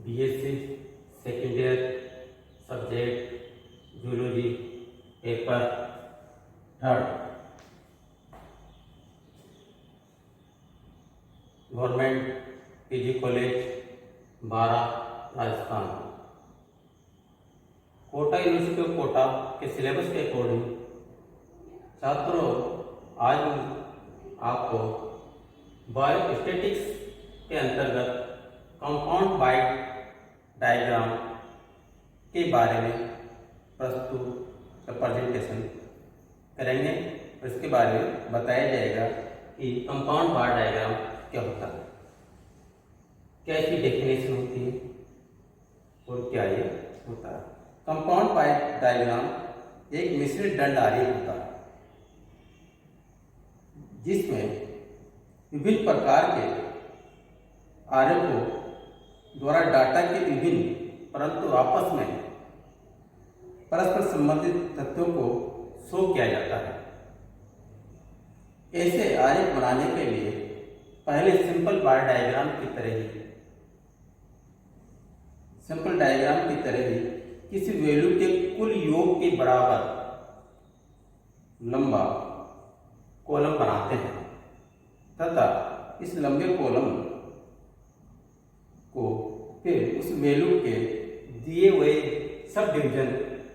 BSc second year subject zoology paper third government PG college बारा Rajasthan. Kota university of Kota के syllabus के according छात्रों आज आपको बायोस्टैटिक्स के अंतर्गत कंपाउंड बाइट डायग्राम के बारे में प्रस्तुत प्रेजेंटेशन करेंगे। इसके बारे में बताया जाएगा कि कंपाउंड बाइट डायग्राम क्या होता है, क्या इसकी डेफिनेशन होती है और क्या ये होता है। कंपाउंड बाइट डायग्राम एक मिश्रित दंड आरेख होता है जिसमें विभिन्न प्रकार के आरेखों द्वारा डाटा के विभिन्न परंतु आपस में परस्पर संबंधित तथ्यों को शो किया जाता है। ऐसे आरेख बनाने के लिए पहले सिंपल बार डायग्राम की तरह ही किसी वैल्यू के कुल योग के बराबर लंबा कॉलम बनाते हैं तथा इस लंबे कॉलम को फिर उस वैल्यू के दिए हुए सब डिवीजन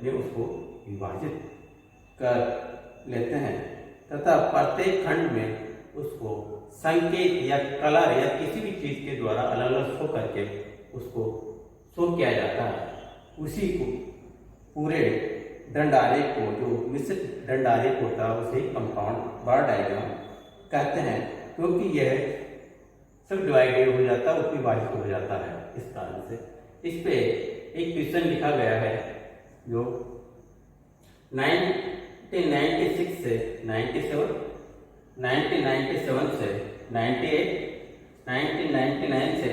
में उसको विभाजित कर लेते हैं तथा प्रत्येक खंड में उसको संकेत या कलर या किसी भी चीज के द्वारा अलग अलग शो करके उसको शो किया जाता है। उसी को पूरे दंड आरेख को, जो मिश्रित दंड आरेख होता है, उसे कंपाउंड बार डायग्राम कहते हैं, क्योंकि यह सब डिवाइडेड हो जाता है, विभाजित हो जाता है। इस कारण से इस पे एक क्वेश्चन लिखा गया है जो 1996 से 97, 1997 से 98, 1999 से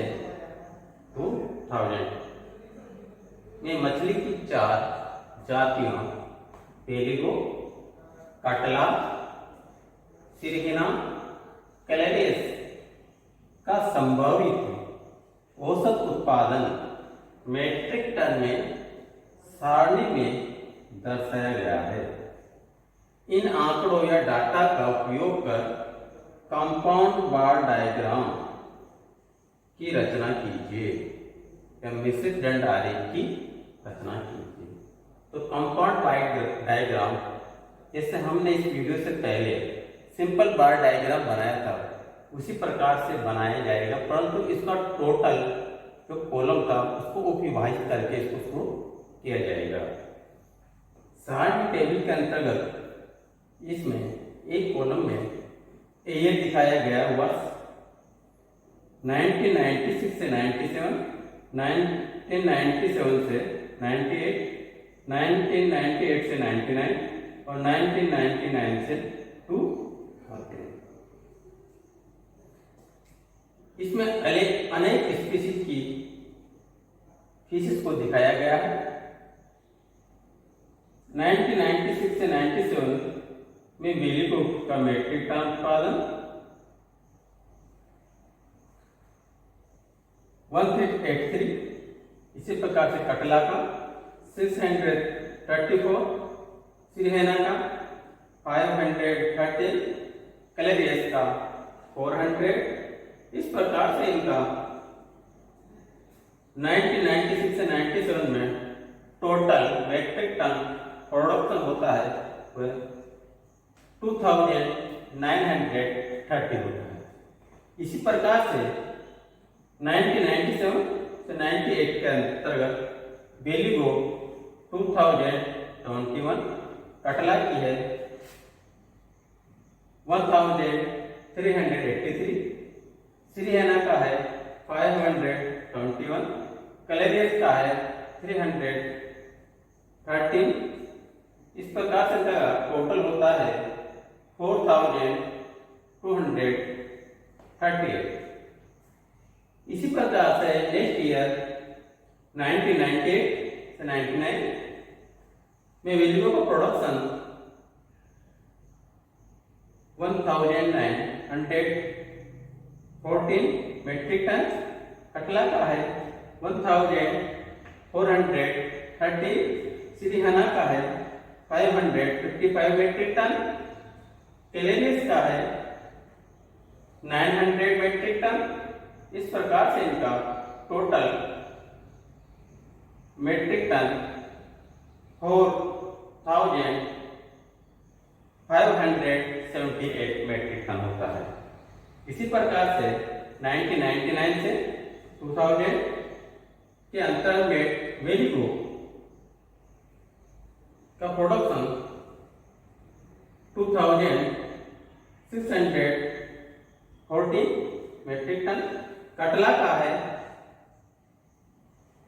2000 में मछली की 4 जातियों पेलिगो, कटला, सिरहिना, कैलेरियस का संभावित औसत उत्पादन मेट्रिक टन में सारणी में दर्शाया गया है। इन आंकड़ों या डाटा का उपयोग कर कंपाउंड बार डायग्राम की रचना कीजिए या मिश्रित दंड आरेख की रचना कीजिए। तो कंपाउंड बार डायग्राम, जैसे हमने इस वीडियो से पहले सिंपल बार डायग्राम बनाया था, उसी प्रकार से बनाया जाएगा, परंतु इसका टोटल जो कॉलम था उसको उपविभाजित करके इसको किया जाएगा। सारणी टेबल के अंतर्गत इसमें एक कॉलम में ये दिखाया गया वर्ष 1996 से 97, 1997 से 98, 1998 से 99 और 1999 से 2000। इसमें अनेक स्पीशीज की फिशेस को दिखाया गया है। 1996 से 97 में बेलीगो का मेट्रिक टन उत्पादन 1383, इसी प्रकार से कटला का 634, सिरहिना का 530, कैलेरियस का 400। इस प्रकार से इनका 1996 से 97 में टोटल मेट्रिक टन प्रोडक्शन होता है 2930 होता है। इसी प्रकार से 1997 से 98 के अंतर्गत बेलीगो 2021, कटला की है 1383, सिरहिना का है 521, कैलेरियस का है 313। इस प्रकार से टोटल होता है 4238। इसी प्रकार से नेक्स्ट ईयर 1998 से 99 में बेलीगो का प्रोडक्शन 1914 मेट्रिक टन, कटला का है 1430 सिरिहाना का है 555 मेट्रिक टन, कैलेरिस का है 900 मेट्रिक टन। इस प्रकार से इनका total metric ton 4578 metric ton होता है। इसी प्रकार से 1999 से 2000 के अंतर में वेलिगो का प्रोडक्शन 2640 मेट्रिक टन, कटला का है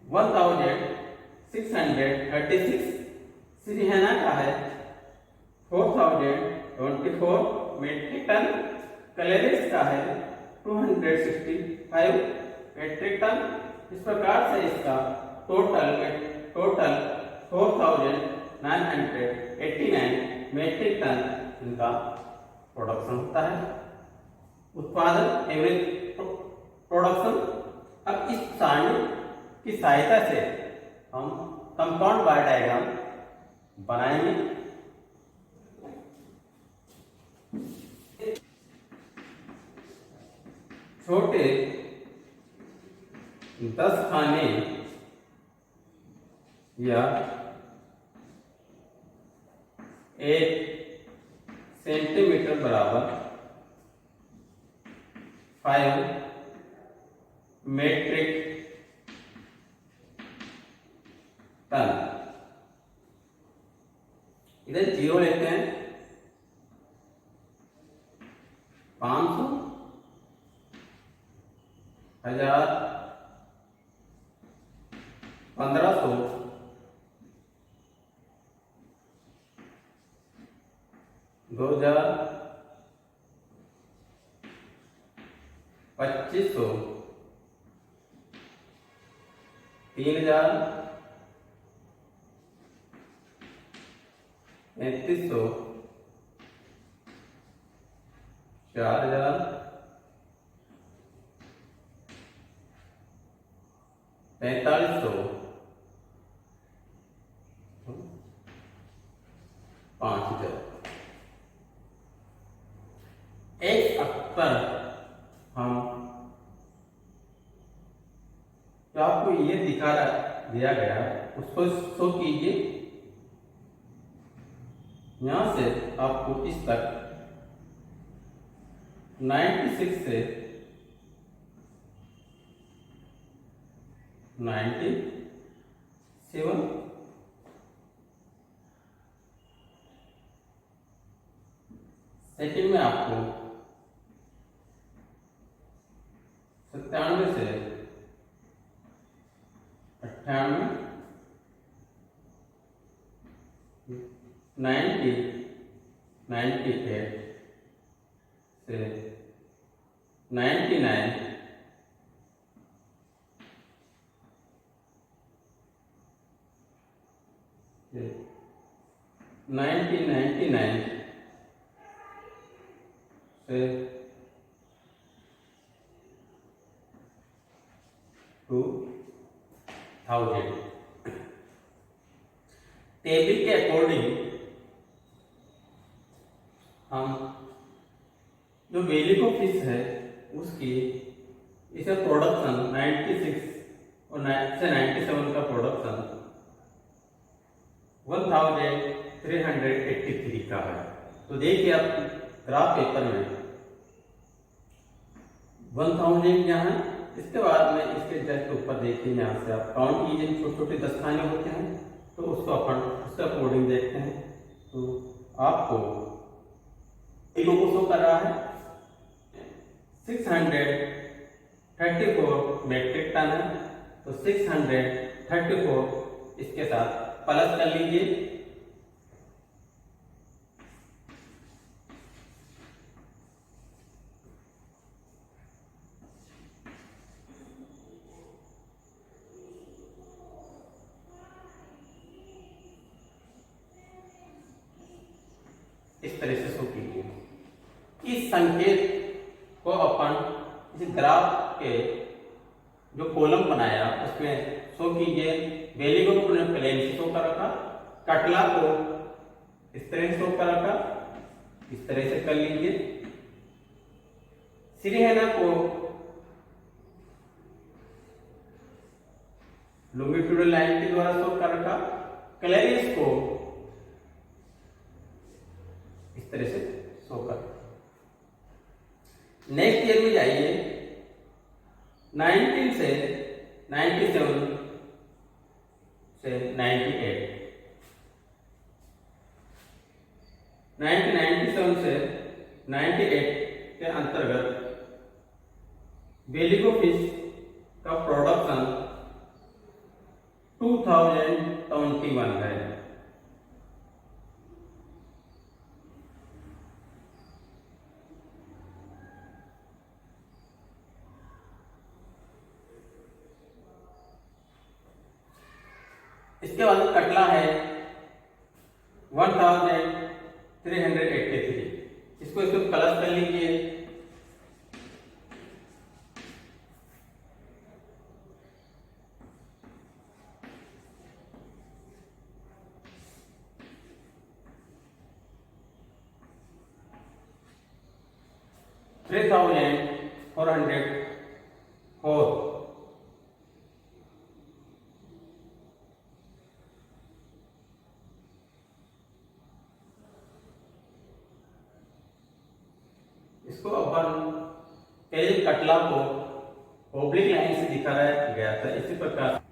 1636, सिरिहाना का है 4024 मेट्रिक टन, कैलेरिस का है 265 मेट्रिक टन। इस प्रकार से इसका टोटल 4989 मेट्रिक टन इनका प्रोडक्शन होता है, उत्पादन एवरेज प्रोडक्शन। अब इस सारणी की सहायता से हम कंपाउंड बार डायग्राम बनाएंगे। छोटे 10 खाने या 1 सेंटीमीटर बराबर 5 मेट्रिक टन। इधर 0 लेते हैं, 500, 1000, 1500, 2000, 2500, 3000, 3300, 4000, 4500, 5000। एक अक्सर हम जो आपको ये दिया गया उसको शो कीजिए। यहां से आपको इस तक 96 से 97 सेकंड में आपको 97 से 98 98 से 99 1999 से 2000 टेबल के अकॉर्डिंग हम जो वेलिगो फिश है उसकी इसे प्रोडक्शन 96 और 97 का प्रोडक्शन 1383 का है। तो देखिए आप ग्राफ पेपर में 1000 यहाँ है, इसके बाद में इसके जस्ट ऊपर देखिए, यहाँ से आप काउंट कीजिए, छोटे छोटे 10 खाने होते हैं तो उसको अपन उसके अकॉर्डिंग देखते हैं। तो आपको वेलिगो को शो कर रहा है 634 मेट्रिक टन है, तो 634 इसके साथ प्लस कर लीजिए। इस तरह से शो कीजिए। इस संकेत को अपन इस ग्राफ के जो कॉलम बनाया उसमें शो कीजिए। बेली को अपने प्लेन से शो कर रखा, कटला को इस तरह से शो कर रखा, इस तरह से कर लीजिए। सिरहेना को लॉन्गिट्यूडल लाइन के द्वारा शो कर रखा, क्लेरिस को इस तरह से शो कर। नेक्स्ट ईयर में जाइए, 19 से 97 से 98, 1997 से 98 के अंतर्गत बेलिगो फिश का प्रोडक्शन 2021 है। इसके बाद कटला है 1383, इसको प्लस कर लीजिए। $3,404। इसको अपन पहले कटला को ऑब्लिक लाइन से दिखाया गया था, इसी प्रकार